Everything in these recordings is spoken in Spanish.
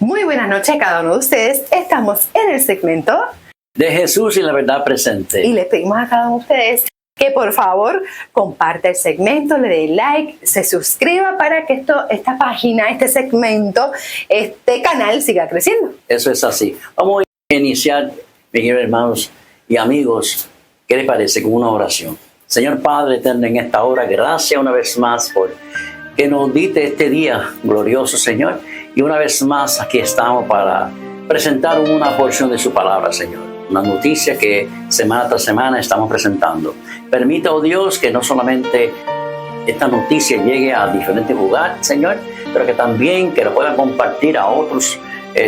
Muy buenas noches a cada uno de ustedes. Estamos en el segmento de Jesús y la verdad presente. Y les pedimos a cada uno de ustedes que por favor comparta el segmento, le dé like, se suscriba para que esta página, este segmento, este canal siga creciendo. Eso es así. Vamos a iniciar, mis queridos hermanos y amigos, ¿qué les parece? Con una oración. Señor Padre eterno, en esta hora, gracias una vez más por que nos diste este día glorioso, Señor. Y una vez más aquí estamos para presentar una porción de su palabra, Señor. Una noticia que semana tras semana estamos presentando. Permita, oh Dios, que no solamente esta noticia llegue a diferentes lugares, Señor, pero que también que lo puedan compartir a otros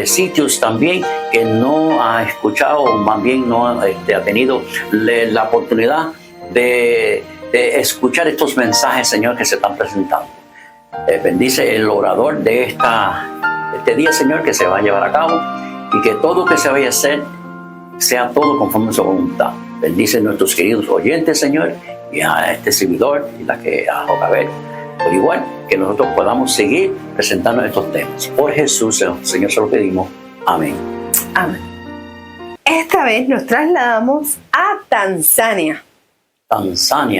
sitios también que no ha escuchado o más bien no ha tenido la oportunidad de escuchar estos mensajes, Señor, que se están presentando. Bendice el orador de este día, Señor, que se va a llevar a cabo y que todo que se vaya a hacer sea todo conforme a su voluntad. Bendice a nuestros queridos oyentes, Señor, y a este servidor y a Jocabel. Por igual, que nosotros podamos seguir presentando estos temas. Por Jesús, Señor, se lo pedimos. Amén. Amén. Esta vez nos trasladamos a Tanzania.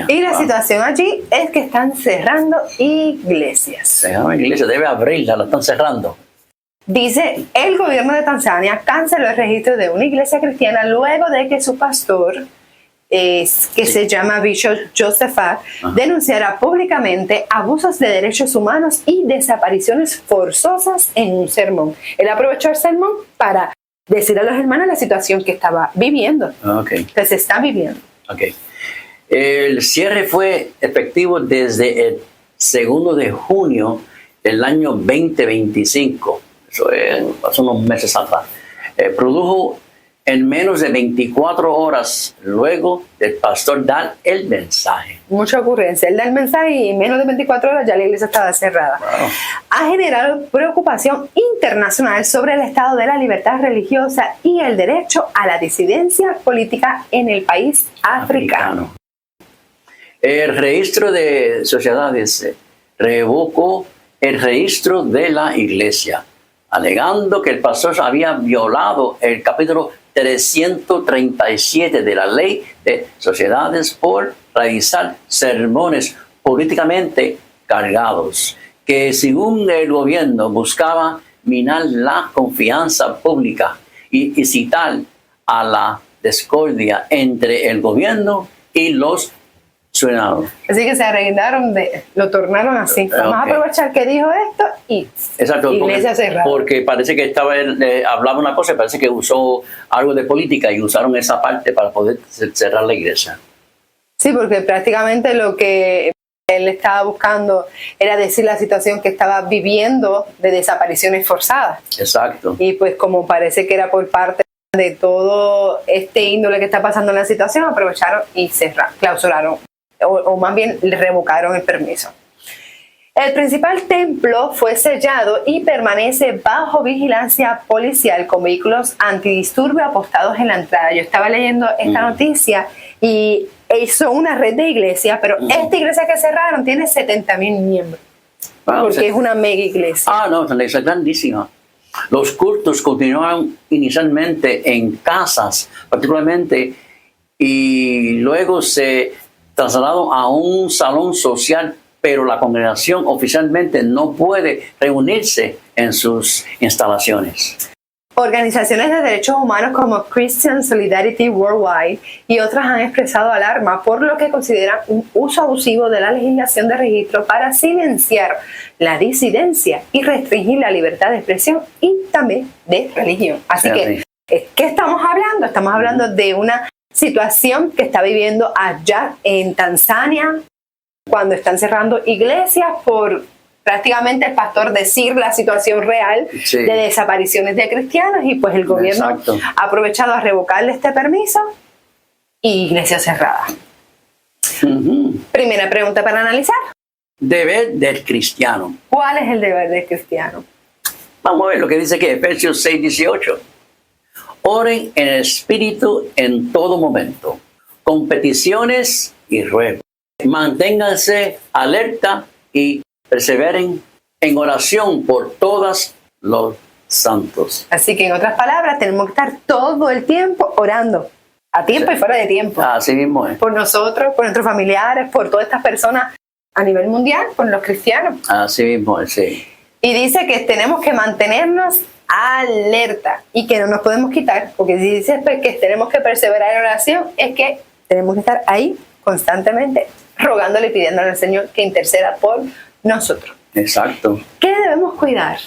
Y la situación allí es que están cerrando iglesias. Cerrando iglesias, debe abrirla, la están cerrando. Dice, el gobierno de Tanzania canceló el registro de una iglesia cristiana luego de que su pastor, se llama Bishop Josephat, denunciara públicamente abusos de derechos humanos y desapariciones forzosas en un sermón. Él aprovechó el sermón para decir a los hermanos la situación que estaba viviendo, que se está viviendo. El cierre fue efectivo desde el 2 de junio del año 2025. Eso es hace unos meses atrás. Produjo en menos de 24 horas luego del pastor dar el mensaje. Mucha ocurrencia. Él da el mensaje y en menos de 24 horas ya la iglesia estaba cerrada. Wow. Ha generado preocupación internacional sobre el estado de la libertad religiosa y el derecho a la disidencia política en el país africano. El registro de sociedades revocó el registro de la iglesia, alegando que el pastor había violado el capítulo 337 de la ley de sociedades por realizar sermones políticamente cargados, que según el gobierno buscaba minar la confianza pública y incitar a la discordia entre el gobierno y los ciudadanos. Así que se arreglaron, lo tornaron así. Vamos a aprovechar que dijo esto y iglesia cerrada. Porque parece que hablaba una cosa y parece que usó algo de política y usaron esa parte para poder cerrar la iglesia. Sí, porque prácticamente lo que él estaba buscando era decir la situación que estaba viviendo de desapariciones forzadas. Exacto. Y pues como parece que era por parte de todo este índole que está pasando en la situación, aprovecharon y clausuraron. O más bien le revocaron el permiso. El principal templo fue sellado y permanece bajo vigilancia policial con vehículos antidisturbios apostados en la entrada. Yo estaba leyendo esta noticia y hizo una red de iglesias, pero esta iglesia que cerraron tiene 70,000 miembros. Porque es una mega iglesia. No, es la iglesia grandísima. Los cultos continuaron inicialmente en casas, particularmente, y luego se trasladado a un salón social, pero la congregación oficialmente no puede reunirse en sus instalaciones. Organizaciones de derechos humanos como Christian Solidarity Worldwide y otras han expresado alarma por lo que consideran un uso abusivo de la legislación de registro para silenciar la disidencia y restringir la libertad de expresión y también de religión. Así que, ¿qué estamos hablando? Estamos hablando de una situación que está viviendo allá en Tanzania cuando están cerrando iglesias por prácticamente el pastor decir la situación real de desapariciones de cristianos y pues el gobierno ha aprovechado a revocarle este permiso y iglesia cerrada. Primera pregunta para analizar. Deber del cristiano. ¿Cuál es el deber del cristiano? Vamos a ver lo que dice aquí, Efesios 6:18. Oren en el Espíritu en todo momento, con peticiones y ruegos. Manténganse alerta y perseveren en oración por todas santos. Así que en otras palabras, tenemos que estar todo el tiempo orando, a tiempo y fuera de tiempo, Así mismo es. por nosotros, por nuestros familiares, por todas estas personas a nivel mundial, por los cristianos. Así mismo es, sí. Y dice que tenemos que mantenernos alerta y que no nos podemos quitar, porque si dice pues, que tenemos que perseverar en oración, es que tenemos que estar ahí constantemente rogándole y pidiéndole al Señor que interceda por nosotros. Exacto. ¿Qué debemos cuidar?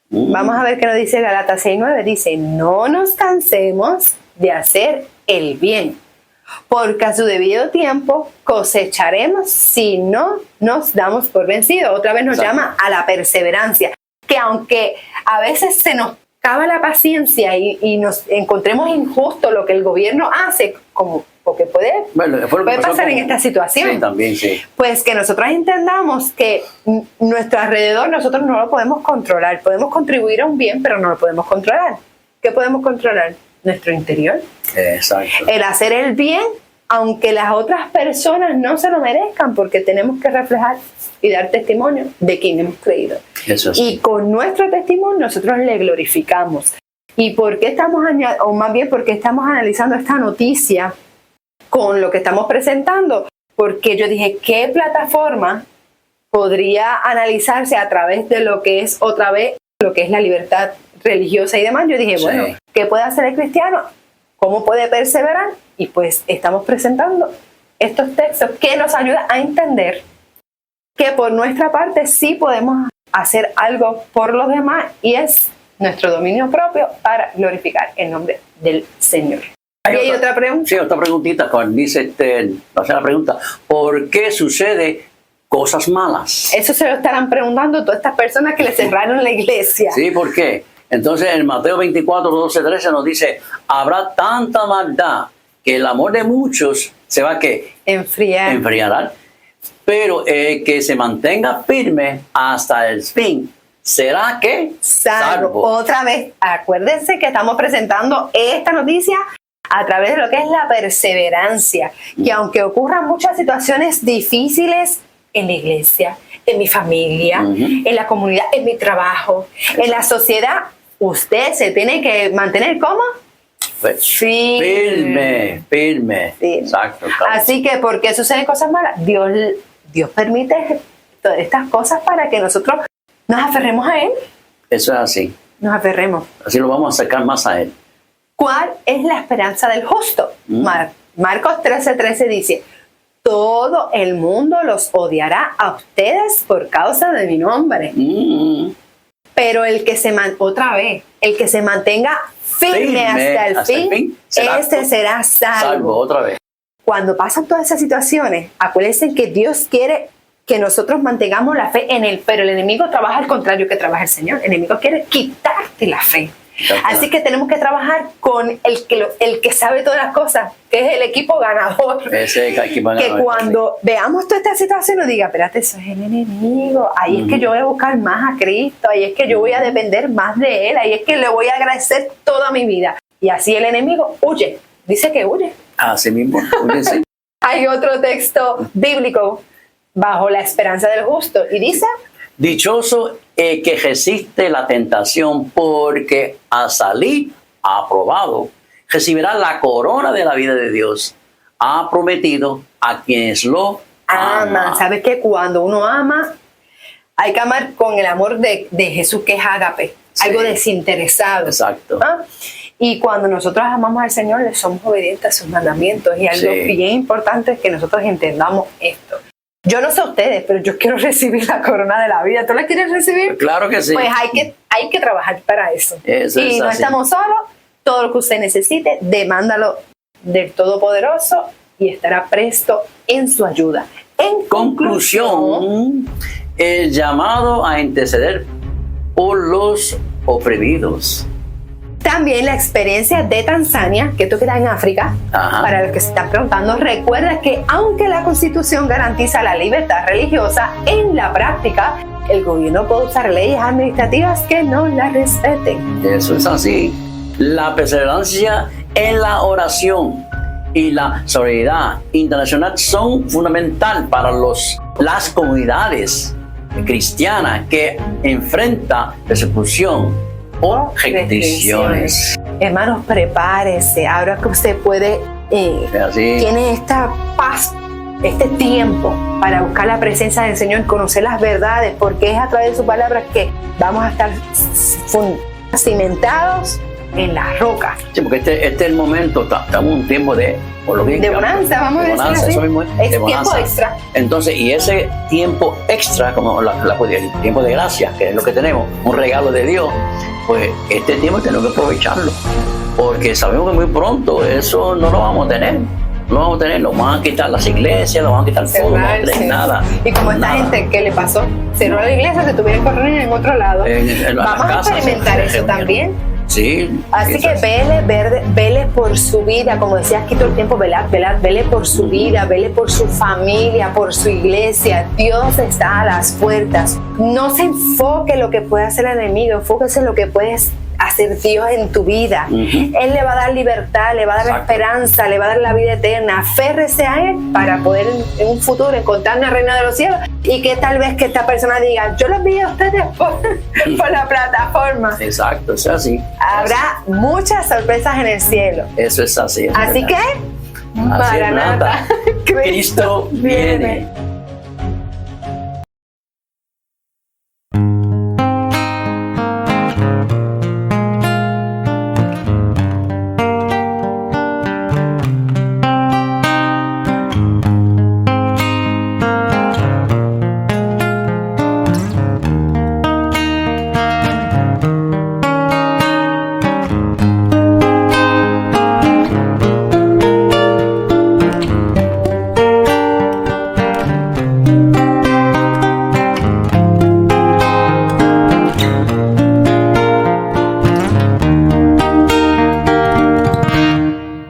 Vamos a ver qué nos dice Gálatas 6:9. Dice, no nos cansemos de hacer el bien, porque a su debido tiempo cosecharemos si no nos damos por vencidos. Otra vez nos Exacto. llama a la perseverancia, que aunque a veces se nos acaba la paciencia y nos encontremos injusto lo que el gobierno hace, como porque puede pasar en esta situación. Sí, también, sí. Pues que nosotros entendamos que nuestro alrededor nosotros no lo podemos controlar. Podemos contribuir a un bien, pero no lo podemos controlar. ¿Qué podemos controlar? Nuestro interior. Exacto. El hacer el bien, aunque las otras personas no se lo merezcan, porque tenemos que reflejar y dar testimonio de quien hemos creído. Eso sí. Y con nuestro testimonio nosotros le glorificamos. ¿Y por qué estamos, o más bien, por qué estamos analizando esta noticia con lo que estamos presentando? Porque yo dije, ¿qué plataforma podría analizarse a través de lo que es otra vez, lo que es la libertad religiosa y demás? Yo dije, Sí. bueno, ¿qué puede hacer el cristiano? ¿Cómo puede perseverar? Y pues estamos presentando estos textos que nos ayudan a entender que por nuestra parte sí podemos hacer algo por los demás, y es nuestro dominio propio para glorificar el nombre del Señor. ¿Y hay otra pregunta? Sí, otra preguntita. Cuando dice, hace la pregunta, ¿por qué sucede cosas malas? Eso se lo estarán preguntando todas estas personas que le cerraron la iglesia. Sí, ¿por qué? Entonces en Mateo 24, 12, 13 nos dice, habrá tanta maldad que el amor de muchos se va a ¿qué? Enfriar. Enfriará. Pero el que se mantenga firme hasta el fin, ¿será que? Salvo. Otra vez, acuérdense que estamos presentando esta noticia a través de lo que es la perseverancia, que aunque ocurran muchas situaciones difíciles en la iglesia, en mi familia, en la comunidad, en mi trabajo, en la sociedad, usted se tiene que mantener ¿cómo? Firme. Exacto. Claro. Así que, ¿por qué suceden cosas malas? Dios permite todas estas cosas para que nosotros nos aferremos a Él. Eso es así. Nos aferremos. Así lo vamos a acercar más a Él. ¿Cuál es la esperanza del justo? Marcos 13:13 dice, todo el mundo los odiará a ustedes por causa de mi nombre. Pero el que el que se mantenga firme hasta el fin, este será salvo. Otra vez. Cuando pasan todas esas situaciones, acuérdense que Dios quiere que nosotros mantengamos la fe en Él, pero el enemigo trabaja al contrario que trabaja el Señor. El enemigo quiere quitarte la fe. Así que tenemos que trabajar con el que sabe todas las cosas, que es el equipo ganador. Ese equipo ganador. Que cuando veamos toda esta situación nos diga, espérate, eso es el enemigo. Ahí es que yo voy a buscar más a Cristo. Ahí es que yo voy a depender más de Él. Ahí es que le voy a agradecer toda mi vida. Y así el enemigo huye. Dice que huye. Así mismo. Sí. Hay otro texto bíblico bajo la esperanza del justo. Y dice... Dichoso el que resiste la tentación, porque al salir aprobado recibirá la corona de la vida de Dios. Ha prometido a quienes lo aman. ¿Sabes qué? Cuando uno ama, hay que amar con el amor de Jesús, que es ágape, Sí. algo desinteresado. Exacto. ¿Ah? Y cuando nosotros amamos al Señor, le somos obedientes a sus mandamientos. Y algo Sí. bien importante es que nosotros entendamos esto. Yo no sé ustedes, pero yo quiero recibir la corona de la vida. ¿Tú la quieres recibir? Claro que sí. Pues hay que trabajar para eso. Eso Y es no así. estamos solos. Todo lo que usted necesite, demándalo del Todopoderoso y estará presto en su ayuda. En Conclusión, el llamado a interceder por los oprimidos. también la experiencia de Tanzania, que esto queda en África, Ajá. para los que se están preguntando, recuerda que aunque la Constitución garantiza la libertad religiosa, en la práctica el gobierno puede usar leyes administrativas que no la respeten. Eso es así. La perseverancia en la oración y la solidaridad internacional son fundamental para las comunidades cristianas que enfrentan persecución o restricciones. Hermanos, prepárese. Ahora que usted puede, Así. tiene esta paz, este tiempo para buscar la presencia del Señor, conocer las verdades, porque es a través de su palabra que vamos a estar cimentados en la roca. Sí, porque este es el momento, estamos en un tiempo de bonanza, vamos a decir así. Eso mismo, Es de tiempo bonanza. extra. Entonces, y ese tiempo extra, como el tiempo de gracia, que es lo que tenemos, un regalo de Dios, pues este tiempo tenemos que aprovecharlo, porque sabemos que muy pronto eso no lo vamos a tener. No vamos a tener, nos van a quitar las iglesias, nos van a quitar todo, no vamos a tener nada. Y como esta nada. gente, ¿qué le pasó? Cerró la iglesia, se tuvieron que reunir en otro lado. En las Vamos a casas experimentar se eso reunieron. también. Sí. Así eso que es. vele por su vida, como decía aquí todo el tiempo, vele por su vida, vele por su familia, por su iglesia. Dios está a las puertas. No se enfoque en lo que puede hacer el enemigo, enfóquese en lo que puedes hacer Dios en tu vida. Él le va a dar libertad, le va a dar Exacto. esperanza, le va a dar la vida eterna. Aférrese a Él para poder en un futuro encontrar la reina de los cielos, y que tal vez que esta persona diga, yo los vi a ustedes por la plataforma. Exacto, es así. Habrá muchas sorpresas en el cielo. Eso es así. es Así verdad. que, Así es, Maranata, Cristo viene.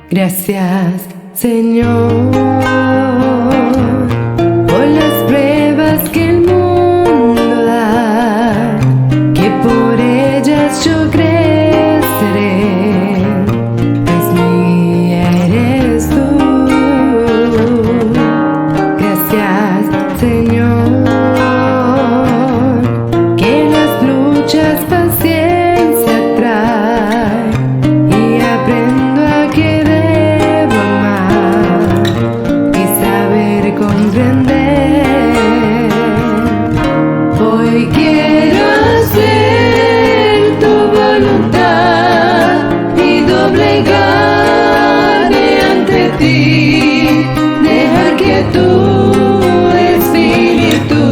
Gracias, Señor, por las pruebas que el mundo da, que por ellas yo creceré, pues mía eres tú. Gracias, Señor, que las luchas paciencia trae, y aprendo a que debo amar y saber comprender. Hoy quiero hacer tu voluntad y doblegarme ante ti, dejar que tu espíritu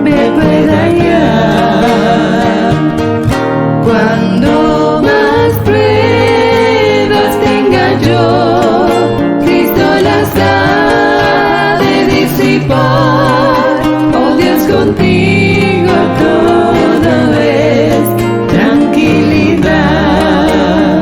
me pueda guiar. Cuando más pruebas tenga yo, Cristo las ha de disipar. Oh Dios, contigo todo es tranquilidad.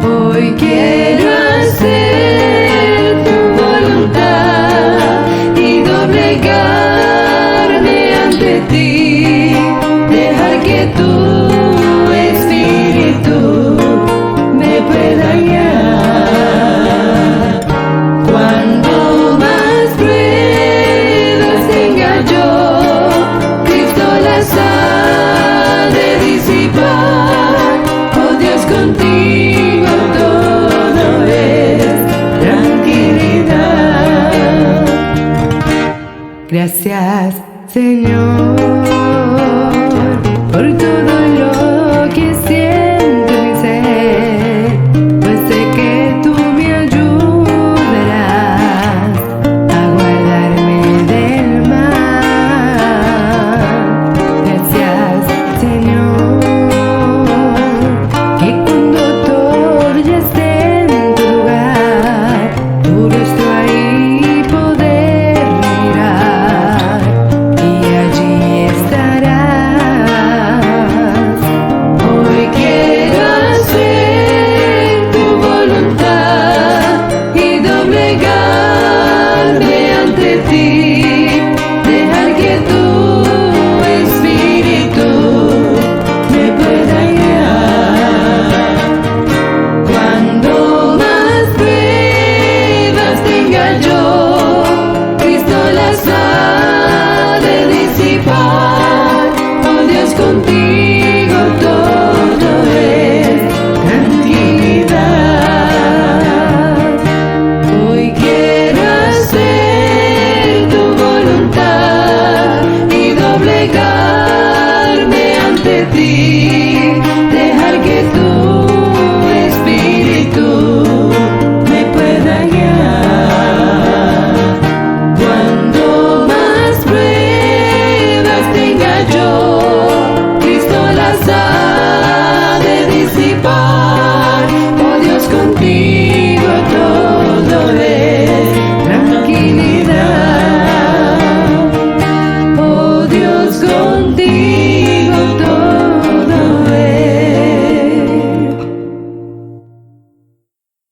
Hoy quiero hacer tu voluntad y doblegarme ante ti, dejar que tu espíritu me pueda guiar. Cuando más pruebas tenga yo, Cristo las ha de disipar. Oh Dios, contigo todo es tranquilidad. Gracias, Señor, por todo lo que siento y sé, pues sé que tú me ayudarás a guardarme del mal. Gracias, Señor, que cuando todo ya esté en tu lugar, tu rostro ahí poder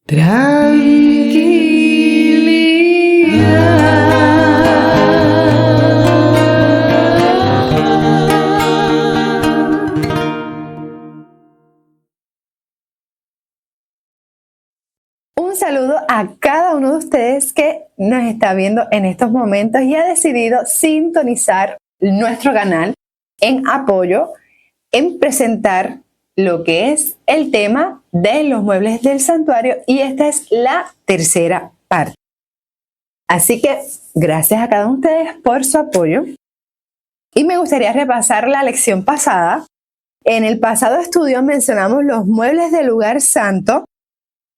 Un saludo a cada uno de ustedes que nos está viendo en estos momentos y ha decidido sintonizar nuestro canal en apoyo en presentar lo que es el tema de los muebles del santuario, y esta es la tercera parte. Así que gracias a cada uno de ustedes por su apoyo, y me gustaría repasar la lección pasada. En el pasado estudio mencionamos los muebles del lugar santo,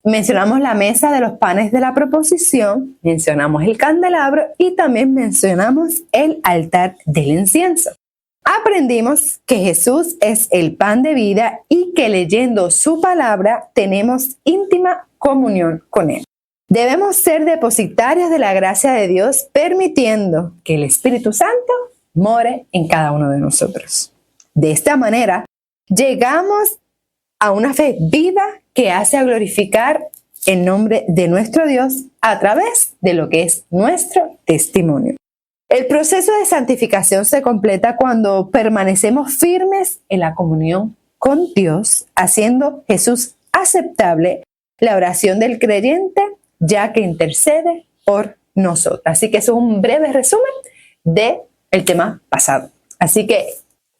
mencionamos la mesa de los panes de la proposición, mencionamos el candelabro y también mencionamos el altar del incienso. Aprendimos que Jesús es el pan de vida y que leyendo su palabra tenemos íntima comunión con Él. Debemos ser depositarios de la gracia de Dios, permitiendo que el Espíritu Santo more en cada uno de nosotros. De esta manera, llegamos a una fe viva que hace a glorificar el nombre de nuestro Dios a través de lo que es nuestro testimonio. El proceso de santificación se completa cuando permanecemos firmes en la comunión con Dios, haciendo Jesús aceptable la oración del creyente, ya que intercede por nosotros. Así que eso es un breve resumen del tema pasado. Así que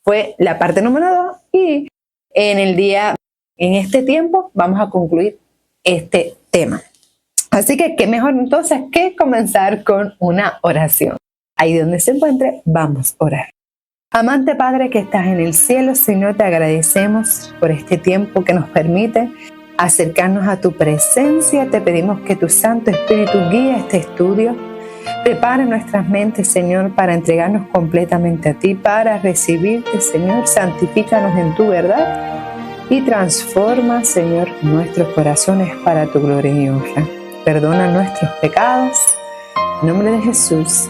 fue la parte número 2 y en este tiempo vamos a concluir este tema. Así que qué mejor entonces que comenzar con una oración. Ahí donde se encuentre, vamos a orar. Amante Padre que estás en el cielo, Señor, te agradecemos por este tiempo que nos permite acercarnos a tu presencia. Te pedimos que tu Santo Espíritu guíe este estudio. Prepara nuestras mentes, Señor, para entregarnos completamente a ti, para recibirte, Señor. Santifícanos en tu verdad y transforma, Señor, nuestros corazones para tu gloria y honra. Perdona nuestros pecados. En nombre de Jesús.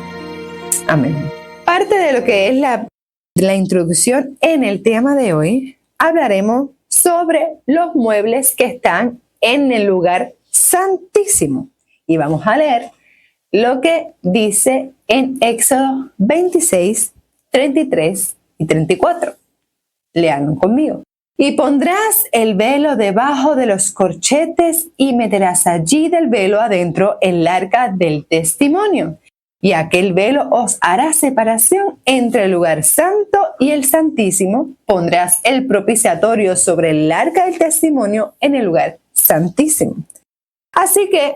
Amén. Parte de lo que es la introducción en el tema de hoy, hablaremos sobre los muebles que están en el lugar santísimo. Y vamos a leer lo que dice en Éxodo 26, 33 y 34. Leanlo conmigo. Y pondrás el velo debajo de los corchetes y meterás allí del velo adentro el arca del testimonio. Y aquel velo os hará separación entre el lugar santo y el santísimo. Pondrás el propiciatorio sobre el arca del testimonio en el lugar santísimo. Así que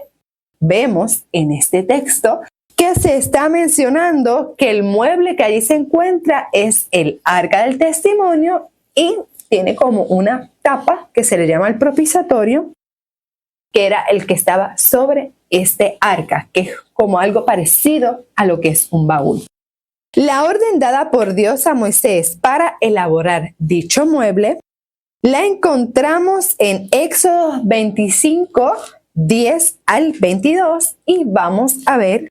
vemos en este texto que se está mencionando que el mueble que allí se encuentra es el arca del testimonio y tiene como una tapa que se le llama el propiciatorio, que era el que estaba sobre este arca, que es como algo parecido a lo que es un baúl. La orden dada por Dios a Moisés para elaborar dicho mueble la encontramos en Éxodo 25, 10 al 22 y vamos a ver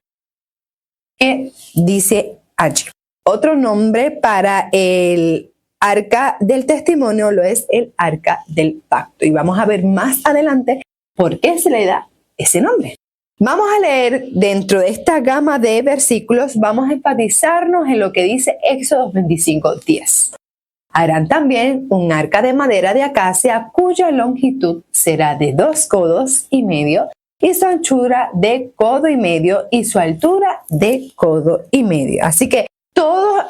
qué dice allí. Otro nombre para el arca del testimonio lo es el arca del pacto y vamos a ver más adelante por qué se le da ese nombre. Vamos a leer dentro de esta gama de versículos, vamos a enfatizarnos en lo que dice Éxodo 25, 10. Harán también un arca de madera de acacia cuya longitud será de 2 codos y medio y su anchura de codo y medio y su altura de codo y medio. Así que todo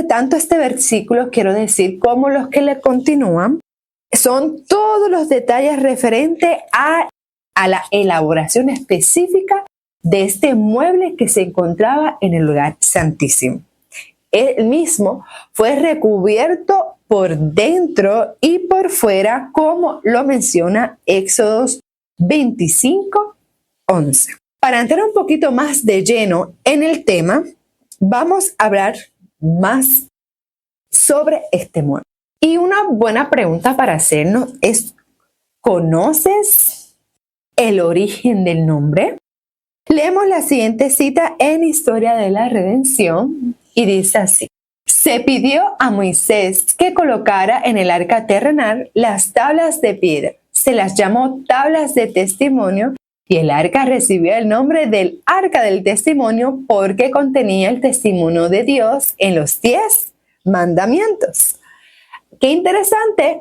tanto este versículo, quiero decir, como los que le continúan, son todos los detalles referentes a la elaboración específica de este mueble que se encontraba en el lugar santísimo. El mismo fue recubierto por dentro y por fuera, como lo menciona Éxodo 25, 11. Para entrar un poquito más de lleno en el tema, vamos a hablar más sobre este mueble. Y una buena pregunta para hacernos es, ¿conoces el origen del nombre? Leemos la siguiente cita en Historia de la Redención y dice así: se pidió a Moisés que colocara en el arca terrenal las tablas de piedra se las llamó tablas de testimonio y el arca recibió el nombre del arca del testimonio porque contenía el testimonio de Dios en los 10 mandamientos. Qué interesante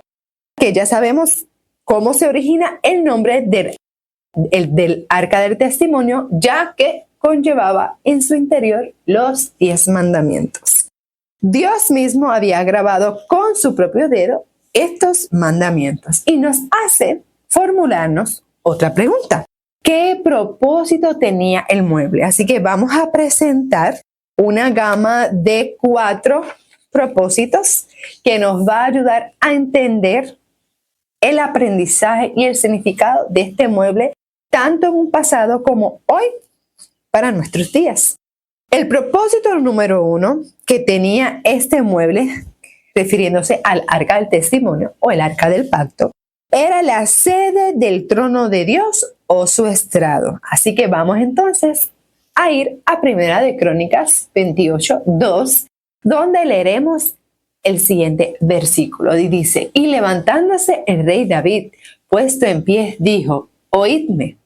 que ya sabemos cómo se origina el nombre del arca del testimonio, ya que conllevaba en su interior los 10 mandamientos. Dios mismo había grabado con su propio dedo estos mandamientos y nos hace formularnos otra pregunta. ¿Qué propósito tenía el mueble? Así que vamos a presentar una gama de 4 propósitos que nos va a ayudar a entender el aprendizaje y el significado de este mueble, tanto en un pasado como hoy para nuestros días. El propósito número 1 que tenía este mueble, refiriéndose al arca del testimonio o el arca del pacto, era la sede del trono de Dios o su estrado. Así que vamos entonces a ir a Primera de Crónicas 28:2, donde leeremos el siguiente versículo. Y dice: y levantándose el rey David, puesto en pie, dijo: oídme,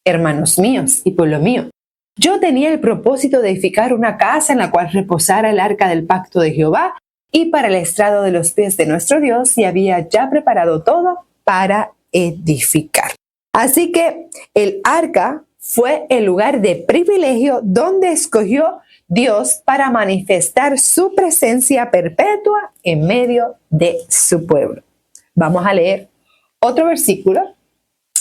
hermanos míos y pueblo mío. Yo tenía el propósito de edificar una casa en la cual reposara el arca del pacto de Jehová y para el estrado de los pies de nuestro Dios, y había ya preparado todo para edificar. Así que el arca fue el lugar de privilegio donde escogió Dios para manifestar su presencia perpetua en medio de su pueblo. Vamos a leer otro versículo.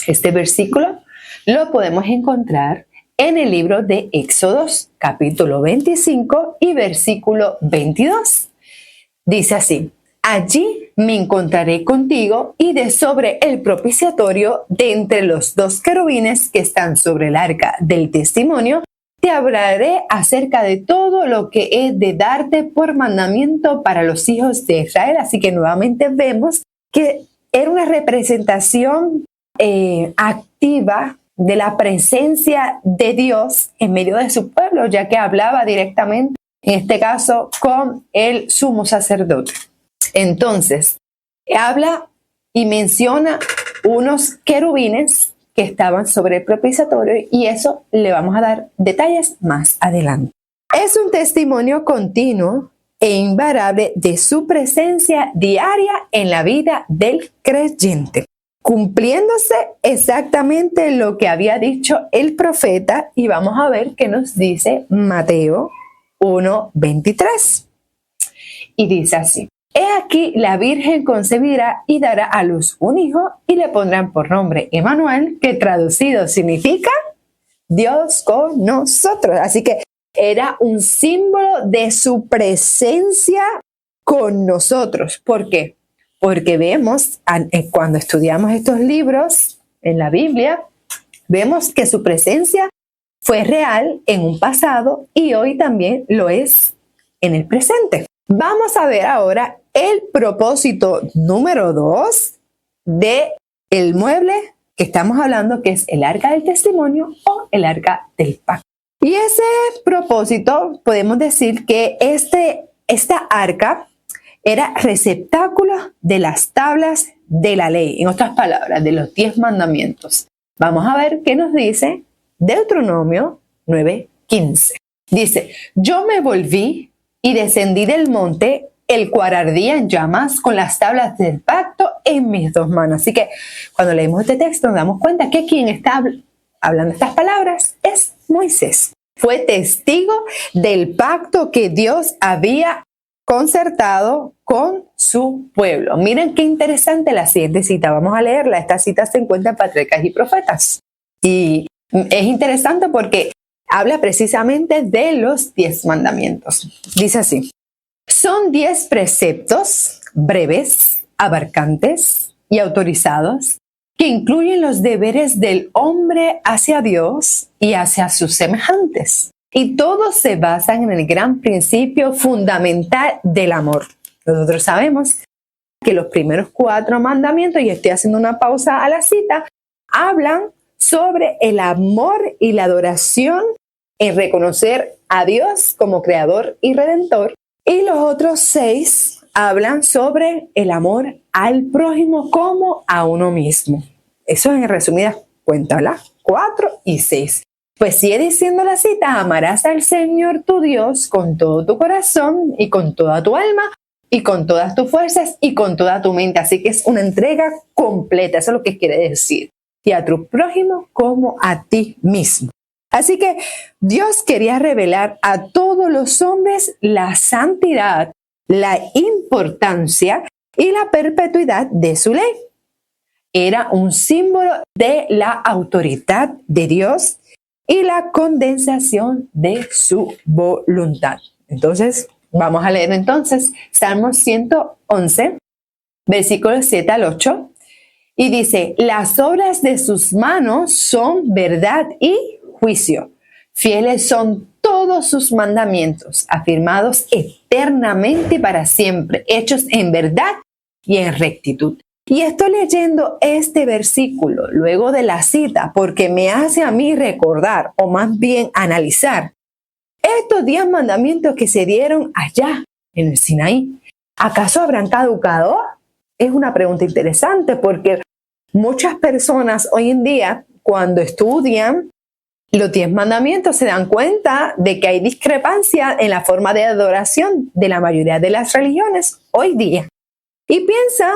Este versículo lo podemos encontrar en el libro de Éxodos, capítulo 25 y versículo 22. Dice así: allí me encontraré contigo y de sobre el propiciatorio, de entre los 2 querubines que están sobre el arca del testimonio, te hablaré acerca de todo lo que he de darte por mandamiento para los hijos de Israel. Así que nuevamente vemos que era una representación activa de la presencia de Dios en medio de su pueblo, ya que hablaba directamente, en este caso, con el sumo sacerdote. Entonces, habla y menciona unos querubines que estaban sobre el propiciatorio, y eso le vamos a dar detalles más adelante. Es un testimonio continuo e invariable de su presencia diaria en la vida del creyente, cumpliéndose exactamente lo que había dicho el profeta, y vamos a ver qué nos dice Mateo 1:23. Y dice así: he aquí la Virgen concebirá y dará a luz un hijo y le pondrán por nombre Emmanuel, que traducido significa Dios con nosotros. Así que era un símbolo de su presencia con nosotros. ¿Por qué? Porque vemos, cuando estudiamos estos libros en la Biblia, vemos que su presencia fue real en un pasado y hoy también lo es en el presente. Vamos a ver ahora el propósito número 2 del mueble que estamos hablando, que es el arca del testimonio o el arca del pacto. Y ese propósito, podemos decir que esta arca era receptáculo de las tablas de la ley, en otras palabras, de los 10 mandamientos. Vamos a ver qué nos dice Deuteronomio 9:15. Dice: yo me volví y descendí del monte, el cual ardía en llamas, con las tablas del pacto en mis 2 manos. Así que cuando leemos este texto nos damos cuenta que quien está hablando estas palabras es Moisés. Fue testigo del pacto que Dios había concertado con su pueblo. Miren qué interesante la siguiente cita. Vamos a leerla. Esta cita se encuentra en Patriarcas y Profetas. Y es interesante porque habla precisamente de los 10 mandamientos. Dice así: son 10 preceptos breves, abarcantes y autorizados, que incluyen los deberes del hombre hacia Dios y hacia sus semejantes. Y todos se basan en el gran principio fundamental del amor. Nosotros sabemos que los primeros 4 mandamientos, y estoy haciendo una pausa a la cita, hablan sobre el amor y la adoración en reconocer a Dios como creador y redentor. Y los otros 6 hablan sobre el amor al prójimo como a uno mismo. Eso en resumidas cuentas, ¿verdad? 4 y 6. Pues sigue diciendo la cita: amarás al Señor tu Dios con todo tu corazón y con toda tu alma y con todas tus fuerzas y con toda tu mente. Así que es una entrega completa, eso es lo que quiere decir. Y a tu prójimo como a ti mismo. Así que Dios quería revelar a todos los hombres la santidad, la importancia y la perpetuidad de su ley. Era un símbolo de la autoridad de Dios y la condensación de su voluntad. Entonces, vamos a leer entonces Salmos 111, versículos 7 al 8. Y dice: las obras de sus manos son verdad y juicio. Fieles son todos sus mandamientos, afirmados eternamente y para siempre, hechos en verdad y en rectitud. Y estoy leyendo este versículo luego de la cita porque me hace a mí recordar, o más bien analizar, estos 10 mandamientos que se dieron allá en el Sinaí. ¿Acaso habrán caducado? Es una pregunta interesante porque muchas personas hoy en día, cuando estudian los 10 mandamientos, se dan cuenta de que hay discrepancia en la forma de adoración de la mayoría de las religiones hoy día. Y piensan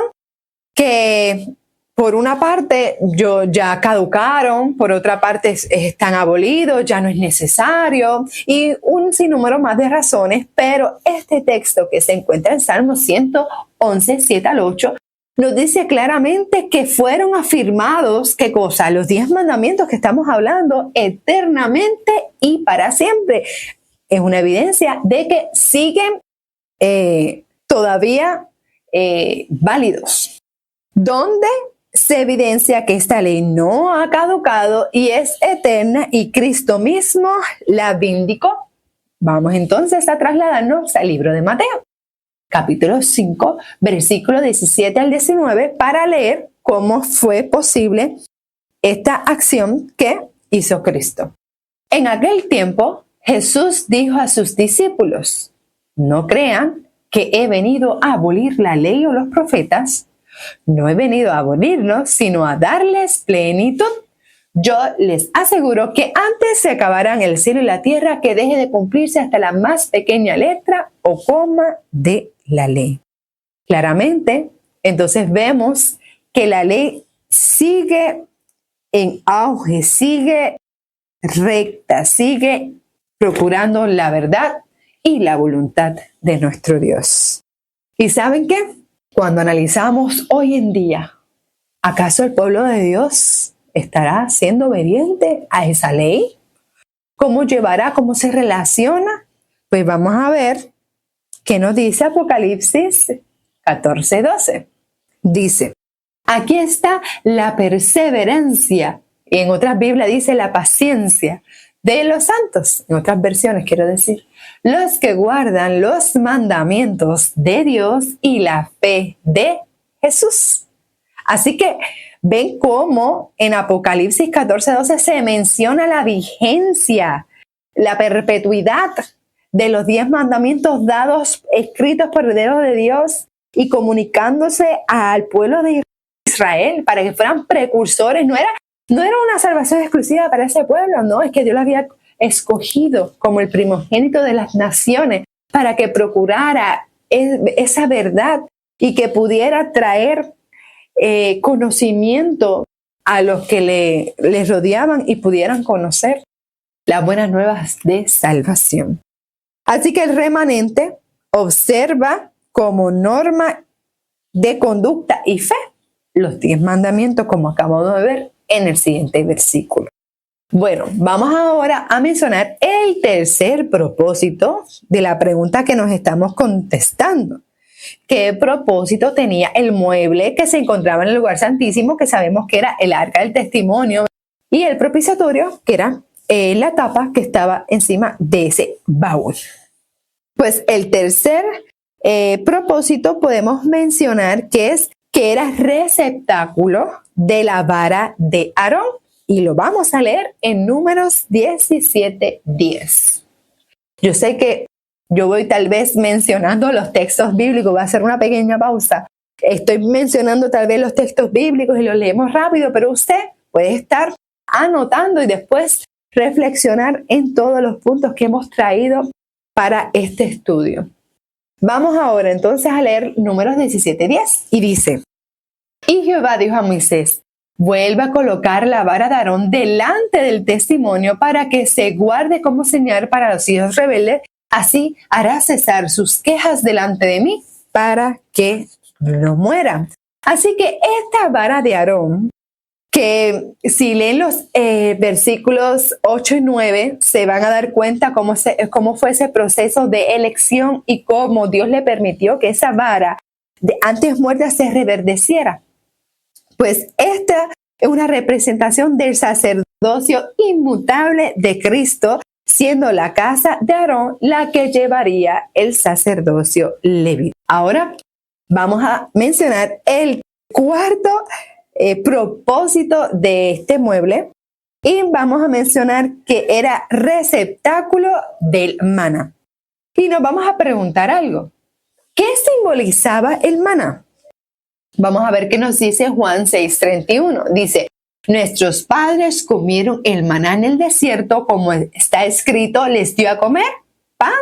que por una parte ya caducaron, por otra parte están abolidos, ya no es necesario, y un sinnúmero más de razones, pero este texto que se encuentra en Salmo 111, 7 al 8, nos dice claramente que fueron afirmados, ¿qué cosa? Los 10 mandamientos que estamos hablando, eternamente y para siempre. Es una evidencia de que siguen todavía válidos. Donde se evidencia que esta ley no ha caducado y es eterna y Cristo mismo la vindicó. Vamos entonces a trasladarnos al libro de Mateo, capítulo 5, versículo 17 al 19, para leer cómo fue posible esta acción que hizo Cristo. En aquel tiempo, Jesús dijo a sus discípulos: no crean que he venido a abolir la ley o los profetas. No he venido a abolirlos, sino a darles plenitud. Yo les aseguro que antes se acabarán el cielo y la tierra que deje de cumplirse hasta la más pequeña letra o coma de la ley. Claramente, entonces vemos que la ley sigue en auge, sigue recta, sigue procurando la verdad y la voluntad de nuestro Dios. ¿Y saben qué? Cuando analizamos hoy en día, ¿acaso el pueblo de Dios estará siendo obediente a esa ley? ¿Cómo llevará? ¿Cómo se relaciona? Pues vamos a ver qué nos dice Apocalipsis 14:12. Dice: aquí está la perseverancia, y en otras Biblias dice la paciencia de los santos, en otras versiones quiero decir, los que guardan los mandamientos de Dios y la fe de Jesús. Así que ven cómo en Apocalipsis 14:12 se menciona la vigencia, la perpetuidad de los 10 mandamientos dados, escritos por herederos de Dios y comunicándose al pueblo de Israel para que fueran precursores. No era una salvación exclusiva para ese pueblo, no, es que Dios lo había escogido como el primogénito de las naciones para que procurara esa verdad y que pudiera traer conocimiento a los que les rodeaban y pudieran conocer las buenas nuevas de salvación. Así que el remanente observa como norma de conducta y fe los 10 mandamientos, como acabamos de ver en el siguiente versículo. Bueno, vamos ahora a mencionar el tercer propósito de la pregunta que nos estamos contestando. ¿Qué propósito tenía el mueble que se encontraba en el lugar santísimo, que sabemos que era el arca del testimonio, y el propiciatorio, que era la tapa que estaba encima de ese baúl? Pues el tercer propósito podemos mencionar que era receptáculo de la vara de Aarón. Y lo vamos a leer en Números 17:10. Yo sé que yo voy tal vez mencionando los textos bíblicos, voy a hacer una pequeña pausa, Estoy mencionando tal vez los textos bíblicos y los leemos rápido, pero usted puede estar anotando y después reflexionar en todos los puntos que hemos traído para este estudio. Vamos ahora entonces a leer Números 17:10 y dice: y Jehová dijo a Moisés: vuelva a colocar la vara de Aarón delante del testimonio para que se guarde como señal para los hijos rebeldes, así hará cesar sus quejas delante de mí para que no mueran. Así que esta vara de Aarón, que si leen los versículos 8 y 9, se van a dar cuenta cómo fue ese proceso de elección y cómo Dios le permitió que esa vara de antes muerta se reverdeciera. Pues esta es una representación del sacerdocio inmutable de Cristo, siendo la casa de Aarón la que llevaría el sacerdocio levítico. Ahora vamos a mencionar el cuarto propósito de este mueble y vamos a mencionar que era receptáculo del maná. Y nos vamos a preguntar algo. ¿Qué simbolizaba el maná? Vamos a ver qué nos dice Juan 6:31. Dice: nuestros padres comieron el maná en el desierto, como está escrito, les dio a comer pan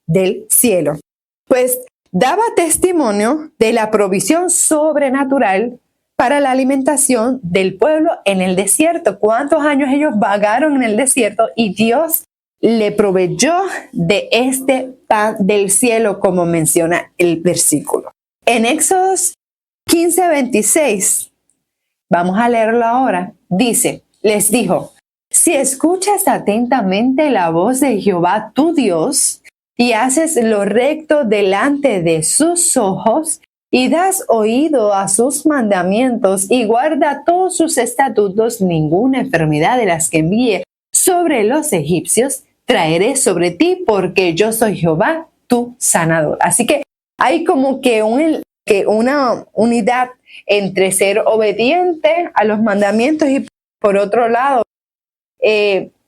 del cielo. Pues daba testimonio de la provisión sobrenatural para la alimentación del pueblo en el desierto. ¿Cuántos años ellos vagaron en el desierto y Dios le proveyó de este pan del cielo, como menciona el versículo? En Éxodos 15:26, vamos a leerlo ahora, dice: les dijo: si escuchas atentamente la voz de Jehová tu Dios y haces lo recto delante de sus ojos y das oído a sus mandamientos y guarda todos sus estatutos, ninguna enfermedad de las que envíe sobre los egipcios traeré sobre ti, porque yo soy Jehová tu sanador. Así que hay como que una unidad entre ser obediente a los mandamientos y por otro lado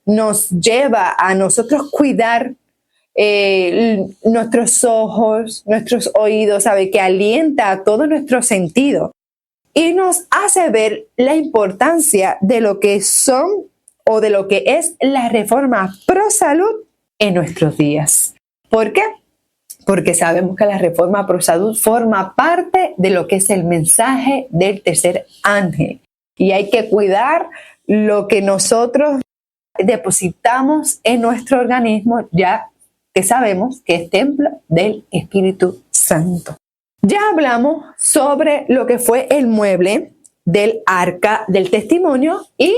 nos lleva a nosotros cuidar nuestros ojos, nuestros oídos, ¿sabe? Que alienta a todo nuestro sentido y nos hace ver la importancia de lo que son o de lo que es la reforma pro salud en nuestros días. ¿Por qué? Porque sabemos que la reforma pro salud forma parte de lo que es el mensaje del tercer ángel y hay que cuidar lo que nosotros depositamos en nuestro organismo, ya que sabemos que es templo del Espíritu Santo. Ya hablamos sobre lo que fue el mueble del arca del testimonio y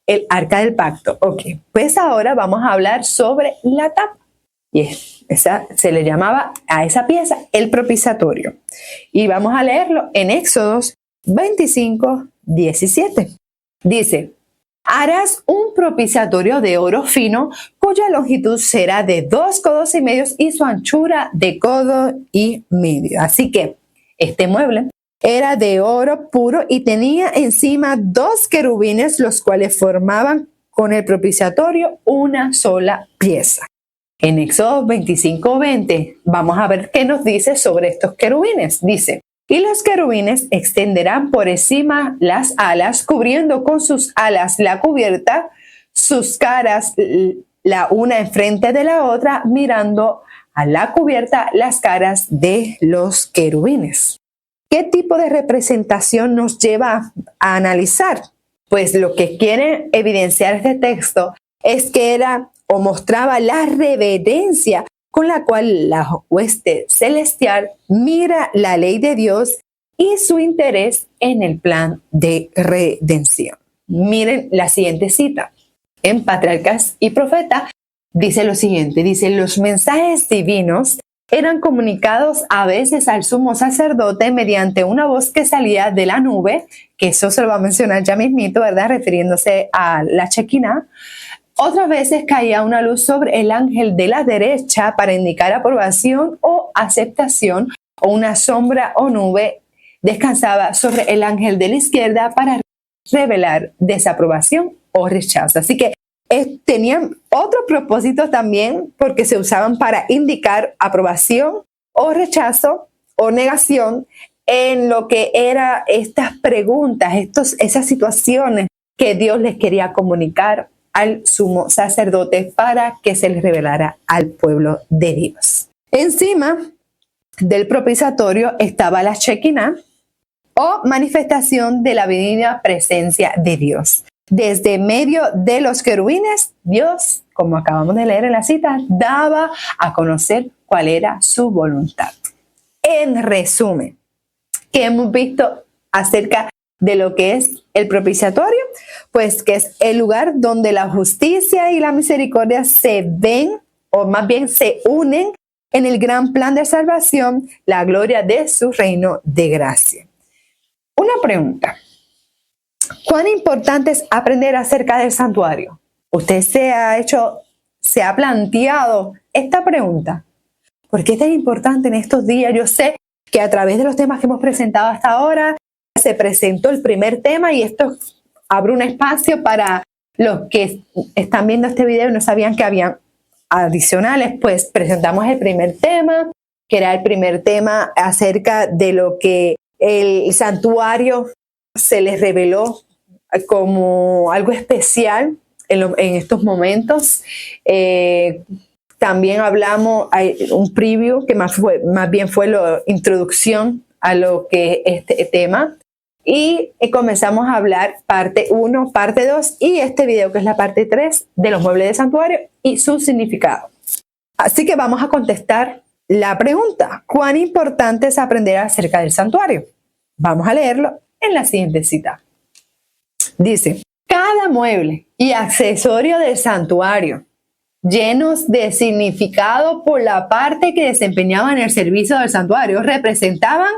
el arca del pacto. Ok, pues ahora vamos a hablar sobre la tapa. Y esa se le llamaba a esa pieza el propiciatorio. Y vamos a leerlo en Éxodos 25:17. Dice: harás un propiciatorio de oro fino, cuya longitud será de 2 codos y medio y su anchura de codo y medio. Así que este mueble era de oro puro y tenía encima 2 querubines, los cuales formaban con el propiciatorio una sola pieza. En Éxodo 25:20 vamos a ver qué nos dice sobre estos querubines. Dice: y los querubines extenderán por encima las alas, cubriendo con sus alas la cubierta, sus caras la una enfrente de la otra, mirando a la cubierta las caras de los querubines. ¿Qué tipo de representación nos lleva a analizar? Pues lo que quiere evidenciar este texto es que era o mostraba la reverencia con la cual la hueste celestial mira la ley de Dios y su interés en el plan de redención. Miren la siguiente cita. En Patriarcas y Profetas dice lo siguiente, dice: los mensajes divinos eran comunicados a veces al sumo sacerdote mediante una voz que salía de la nube, que eso se lo va a mencionar ya mismito, ¿verdad? Refiriéndose a la Shekinah. Otras veces caía una luz sobre el ángel de la derecha para indicar aprobación o aceptación, o una sombra o nube descansaba sobre el ángel de la izquierda para revelar desaprobación o rechazo. Así que tenían otro propósito también, porque se usaban para indicar aprobación o rechazo o negación en lo que era estas preguntas, esas situaciones que Dios les quería comunicar al sumo sacerdote para que se les revelara al pueblo de Dios. Encima del propiciatorio estaba la Shekinah, o manifestación de la divina presencia de Dios. Desde medio de los querubines, Dios, como acabamos de leer en la cita, daba a conocer cuál era su voluntad. En resumen, ¿qué hemos visto acerca de lo que es el propiciatorio? Pues que es el lugar donde la justicia y la misericordia se ven, o más bien se unen en el gran plan de salvación, la gloria de su reino de gracia. Una pregunta. ¿Cuán importante es aprender acerca del santuario? ¿Usted se ha planteado esta pregunta? ¿Por qué es tan importante en estos días? Yo sé que a través de los temas que hemos presentado hasta ahora, se presentó el primer tema y esto abre un espacio para los que están viendo este video y no sabían que habían adicionales, pues presentamos el primer tema, que era el primer tema acerca de lo que el santuario se les reveló como algo especial en estos momentos. También hablamos, hay un preview que más bien fue la introducción a lo que es este tema. Y comenzamos a hablar parte 1, parte 2 y este video que es la parte 3 de los muebles de santuario y su significado. Así que vamos a contestar la pregunta: ¿cuán importante es aprender acerca del santuario? Vamos a leerlo en la siguiente cita. Dice: cada mueble y accesorio del santuario, llenos de significado por la parte que desempeñaban el servicio del santuario, representaban,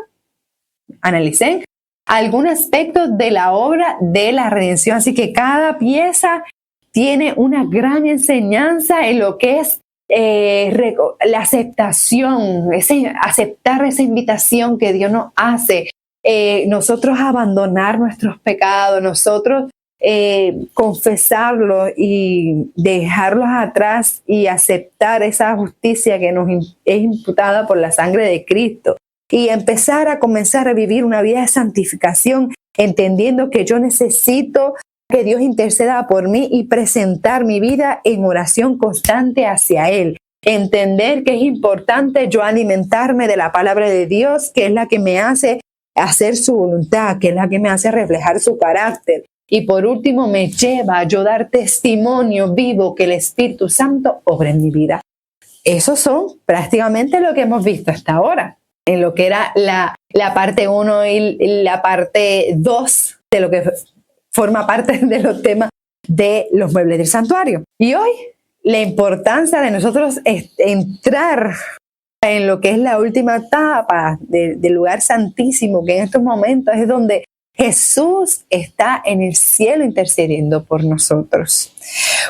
analicen, algún aspecto de la obra de la redención. Así que cada pieza tiene una gran enseñanza en lo que es la aceptación, aceptar esa invitación que Dios nos hace. Nosotros abandonar nuestros pecados, nosotros confesarlos y dejarlos atrás y aceptar esa justicia que nos es imputada por la sangre de Cristo y empezar a comenzar a vivir una vida de santificación, entendiendo que yo necesito que Dios interceda por mí y presentar mi vida en oración constante hacia Él. Entender que es importante yo alimentarme de la palabra de Dios, que es la que me hace hacer su voluntad, que es la que me hace reflejar su carácter. Y por último, me lleva a yo dar testimonio vivo que el Espíritu Santo obra en mi vida. Esos son prácticamente lo que hemos visto hasta ahora, en lo que era la parte 1 y la parte 2 de lo que forma parte de los temas de los muebles del santuario. Y hoy, la importancia de nosotros es entrar en lo que es la última etapa del lugar santísimo, que en estos momentos es donde Jesús está en el cielo intercediendo por nosotros.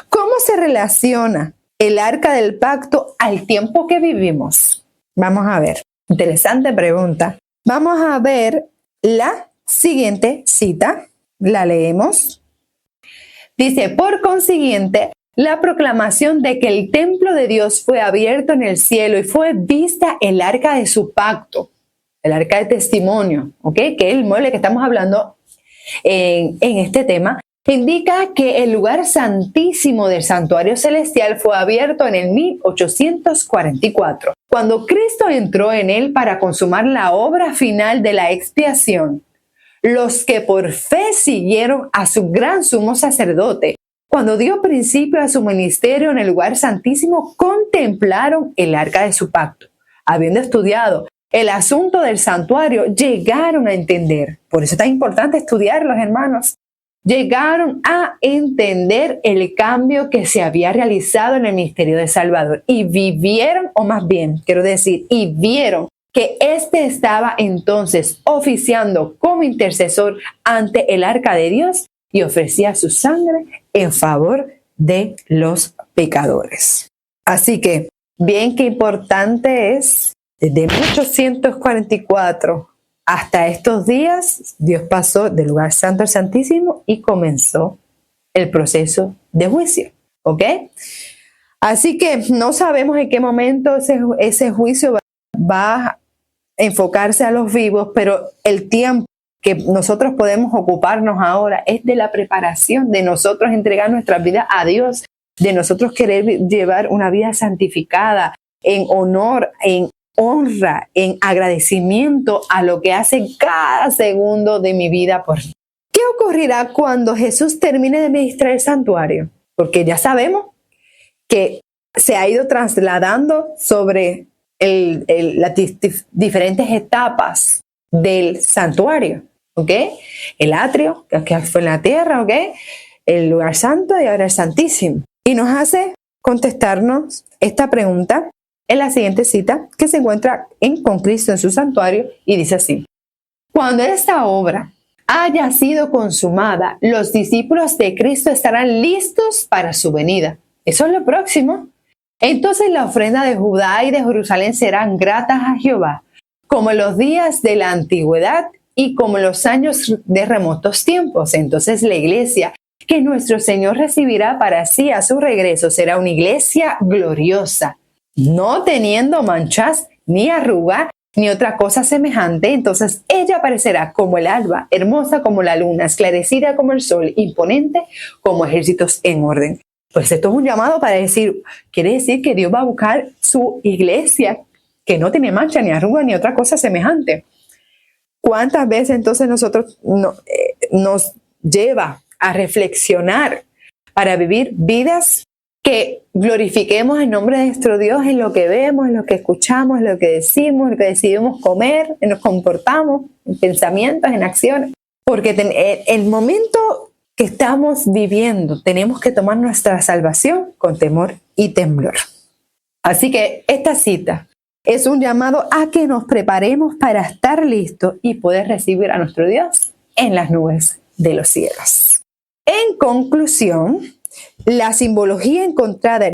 ¿Cómo se relaciona el arca del pacto al tiempo que vivimos? Vamos a ver. Interesante pregunta. Vamos a ver la siguiente cita. La leemos. Dice: por consiguiente, la proclamación de que el templo de Dios fue abierto en el cielo y fue vista el arca de su pacto, el arca de testimonio, ¿ok? Que es el mueble que estamos hablando en este tema, indica que el lugar santísimo del santuario celestial fue abierto en el 1844, cuando Cristo entró en él para consumar la obra final de la expiación. Los que por fe siguieron a su gran sumo sacerdote, cuando dio principio a su ministerio en el lugar santísimo, contemplaron el arca de su pacto. Habiendo estudiado el asunto del santuario, llegaron a entender, por eso es tan importante estudiarlos, hermanos, llegaron a entender el cambio que se había realizado en el ministerio del Salvador y vivieron, o más bien, quiero decir, y vieron que éste estaba entonces oficiando como intercesor ante el arca de Dios y ofrecía su sangre en favor de los pecadores. Así que, bien que importante es, desde 1844 hasta estos días, Dios pasó del lugar santo al santísimo y comenzó el proceso de juicio, ¿ok? Así que no sabemos en qué momento ese juicio va enfocarse a los vivos, pero el tiempo que nosotros podemos ocuparnos ahora es de la preparación, de nosotros entregar nuestra vida a Dios, de nosotros querer llevar una vida santificada, en honor, en honra, en agradecimiento a lo que hace cada segundo de mi vida por mí. ¿Qué ocurrirá cuando Jesús termine de ministrar el santuario? Porque ya sabemos que se ha ido trasladando sobre las diferentes etapas del santuario, ¿ok? El atrio, que fue en la tierra, ¿ok? El lugar santo y ahora el santísimo. Y nos hace contestarnos esta pregunta en la siguiente cita que se encuentra con Cristo en su santuario y dice así: cuando esta obra haya sido consumada, los discípulos de Cristo estarán listos para su venida. Eso es lo próximo. Entonces la ofrenda de Judá y de Jerusalén serán gratas a Jehová, como en los días de la antigüedad y como en los años de remotos tiempos. Entonces la iglesia que nuestro Señor recibirá para sí a su regreso será una iglesia gloriosa, no teniendo manchas ni arruga ni otra cosa semejante. Entonces ella aparecerá como el alba, hermosa como la luna, esclarecida como el sol, imponente como ejércitos en orden. Pues esto es un llamado para decir, quiere decir que Dios va a buscar su iglesia que no tiene mancha ni arruga ni otra cosa semejante. ¿Cuántas veces entonces nosotros nos lleva a reflexionar para vivir vidas que glorifiquemos el nombre de nuestro Dios en lo que vemos, en lo que escuchamos, en lo que decimos, en lo que decidimos comer, en lo que nos comportamos, en pensamientos, en acciones? Porque el momento que estamos viviendo tenemos que tomar nuestra salvación con temor y temblor. Así que esta cita es un llamado a que nos preparemos para estar listos y poder recibir a nuestro Dios en las nubes de los cielos. En conclusión, la simbología encontrada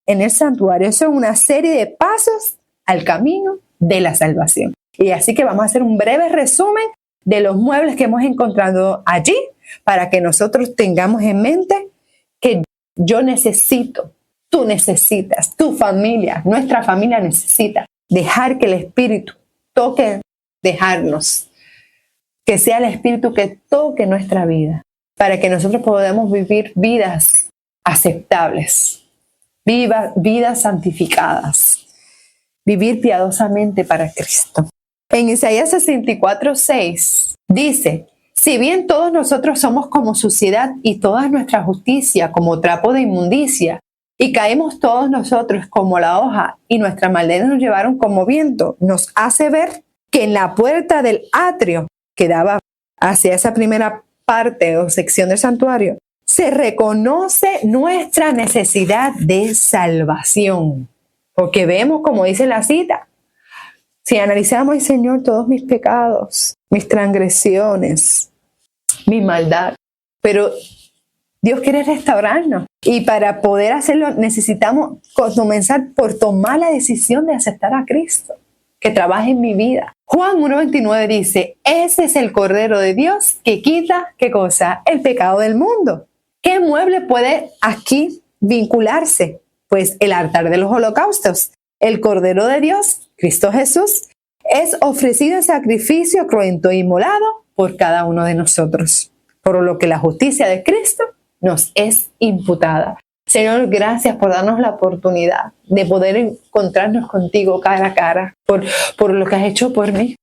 en el santuario son una serie de pasos al camino de la salvación. Y así que vamos a hacer un breve resumen de los muebles que hemos encontrado allí para que nosotros tengamos en mente que yo necesito, tú necesitas, tu familia, nuestra familia necesita dejar que el Espíritu toque, dejarnos, que sea el Espíritu que toque nuestra vida, para que nosotros podamos vivir vidas aceptables, vidas santificadas, vivir piadosamente para Cristo. En Isaías 64:6 dice: si bien todos nosotros somos como suciedad y toda nuestra justicia como trapo de inmundicia, y caemos todos nosotros como la hoja y nuestras maldades nos llevaron como viento, nos hace ver que en la puerta del atrio que daba hacia esa primera parte o sección del santuario, se reconoce nuestra necesidad de salvación. Porque vemos, como dice la cita, si analizamos, Señor, todos mis pecados, mis transgresiones, mi maldad, pero Dios quiere restaurarnos. Y para poder hacerlo necesitamos comenzar por tomar la decisión de aceptar a Cristo, que trabaje en mi vida. Juan 1:29 dice: ese es el Cordero de Dios que quita, ¿qué cosa? El pecado del mundo. ¿Qué mueble puede aquí vincularse? Pues el altar de los holocaustos. El Cordero de Dios, Cristo Jesús, es ofrecido en sacrificio cruento e inmolado por cada uno de nosotros, por lo que la justicia de Cristo nos es imputada. Señor, gracias por darnos la oportunidad de poder encontrarnos contigo cara a cara, por lo que has hecho por mí.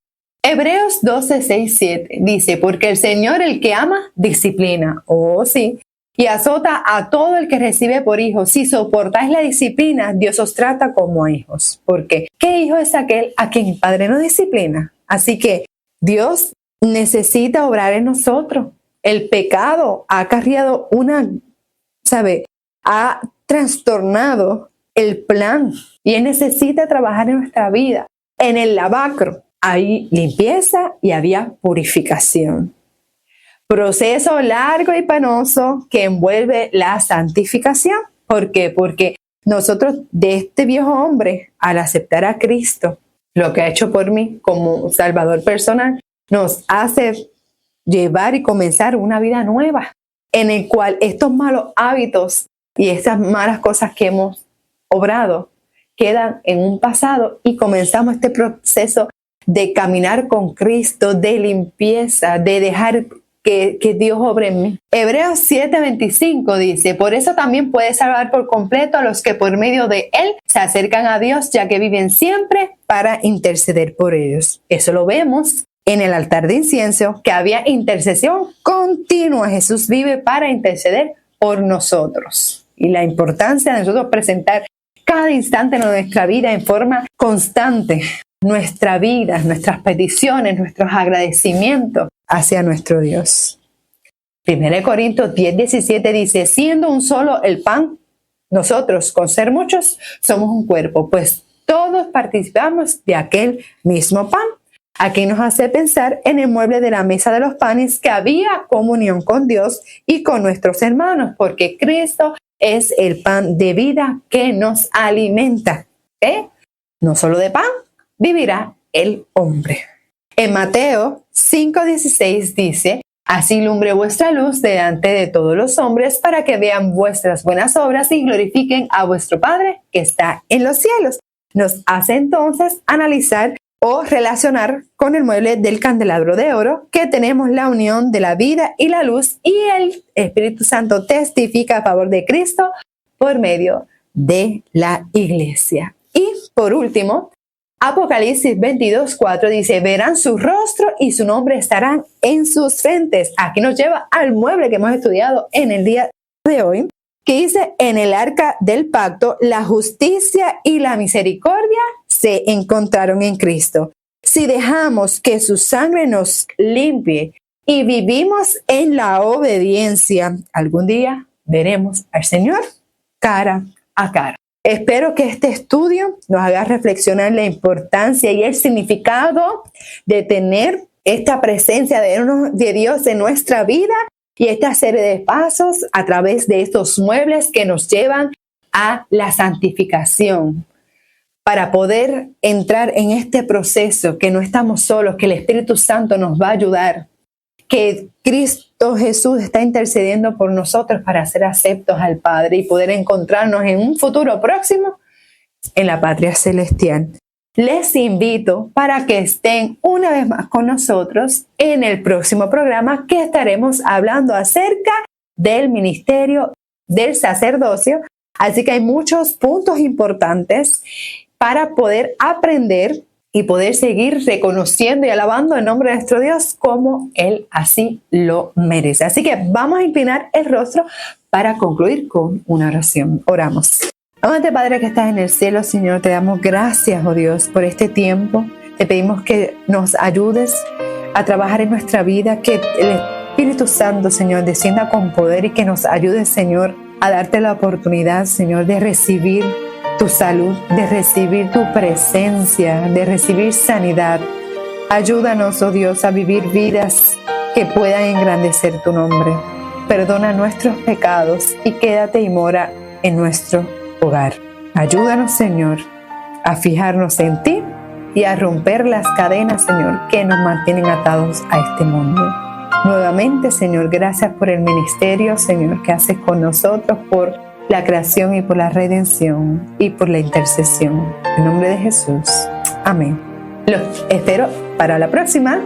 Hebreos 12:6-7 dice: porque el Señor, el que ama, disciplina, oh sí, y azota a todo el que recibe por hijo. Si soportáis la disciplina, Dios os trata como a hijos. Porque ¿qué hijo es aquel a quien el Padre no disciplina? Así que Dios necesita obrar en nosotros. El pecado ha acarreado ha trastornado el plan y Él necesita trabajar en nuestra vida. En el lavacro hay limpieza y había purificación. Proceso largo y penoso que envuelve la santificación. ¿Por qué? Porque nosotros de este viejo hombre, al aceptar a Cristo, lo que ha hecho por mí como Salvador personal, nos hace llevar y comenzar una vida nueva, en el cual estos malos hábitos y estas malas cosas que hemos obrado quedan en un pasado y comenzamos este proceso de caminar con Cristo, de limpieza, de dejar que Dios obre en mí. Hebreos 7:25 dice, por eso también puede salvar por completo a los que por medio de Él se acercan a Dios, ya que viven siempre para interceder por ellos. Eso lo vemos en el altar de incienso, que había intercesión continua. Jesús vive para interceder por nosotros. Y la importancia de nosotros presentar cada instante de nuestra vida en forma constante nuestra vida, nuestras peticiones, nuestros agradecimientos hacia nuestro Dios. 1 Corintios 10:17 dice, siendo un solo el pan, nosotros, con ser muchos, somos un cuerpo, pues todos participamos de aquel mismo pan. Aquí nos hace pensar en el mueble de la mesa de los panes, que había comunión con Dios y con nuestros hermanos, porque Cristo es el pan de vida que nos alimenta. No solo de pan vivirá el hombre. En Mateo 5:16 dice, así lumbre vuestra luz delante de todos los hombres, para que vean vuestras buenas obras y glorifiquen a vuestro Padre que está en los cielos. Nos hace entonces analizar o relacionar con el mueble del candelabro de oro, que tenemos la unión de la vida y la luz, y el Espíritu Santo testifica a favor de Cristo por medio de la iglesia. Y por último, Apocalipsis 22:4 dice, verán su rostro y su nombre estarán en sus frentes. Aquí nos lleva al mueble que hemos estudiado en el día de hoy, que dice, en el arca del pacto, la justicia y la misericordia se encontraron en Cristo. Si dejamos que su sangre nos limpie y vivimos en la obediencia, algún día veremos al Señor cara a cara. Espero que este estudio nos haga reflexionar la importancia y el significado de tener esta presencia de Dios en nuestra vida y esta serie de pasos a través de estos muebles que nos llevan a la santificación, para poder entrar en este proceso, que no estamos solos, que el Espíritu Santo nos va a ayudar, que Cristo Jesús está intercediendo por nosotros para ser aceptos al Padre y poder encontrarnos en un futuro próximo en la patria celestial. Les invito para que estén una vez más con nosotros en el próximo programa, que estaremos hablando acerca del ministerio del sacerdocio. Así que hay muchos puntos importantes para poder aprender y poder seguir reconociendo y alabando el nombre de nuestro Dios como Él así lo merece. Así que vamos a inclinar el rostro para concluir con una oración. Oramos. Amante Padre que estás en el cielo, Señor, te damos gracias, oh Dios, por este tiempo. Te pedimos que nos ayudes a trabajar en nuestra vida, que el Espíritu Santo, Señor, descienda con poder y que nos ayude, Señor, a darte la oportunidad, Señor, de recibir tu salud, de recibir tu presencia, de recibir sanidad. Ayúdanos, oh Dios, a vivir vidas que puedan engrandecer tu nombre. Perdona nuestros pecados y quédate y mora en nuestro hogar. Ayúdanos, Señor, a fijarnos en ti y a romper las cadenas, Señor, que nos mantienen atados a este mundo. Nuevamente, Señor, gracias por el ministerio, Señor, que haces con nosotros, por la creación y por la redención y por la intercesión. En nombre de Jesús. Amén. Los espero para la próxima.